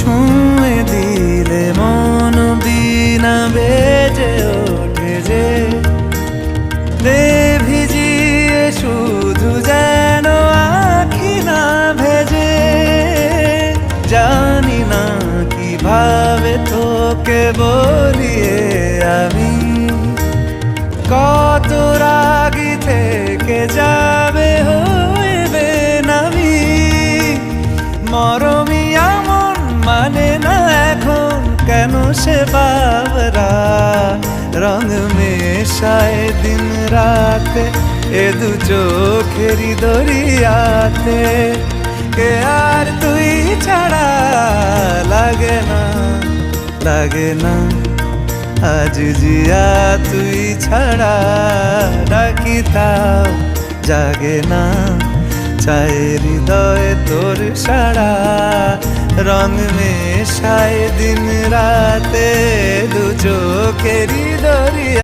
ছুঁয়ে দিলে মন বিনা বেজে ওঠে যে দে ভিজিয়ে শুধু যেন আখি না ভেজে। জানি না কিভাবে তোকে বলিয়ে আমি কত রাগি থেকে যাবে হইবে নামি। মরমি এমন মানে না এখন কেন সে বাবরা রং মেশায় দিন রাতে এ দু চোখেরই দরিয়াতে। কে আর তুই ছাড়া লাগে না লাগে না আজ জিয়া তুই ছাড়া ডাকি তাও জাগে না। চায় হৃদয় তোর সারা রং মেশায় দিন রাতে দু চোখেরই দরিয়া।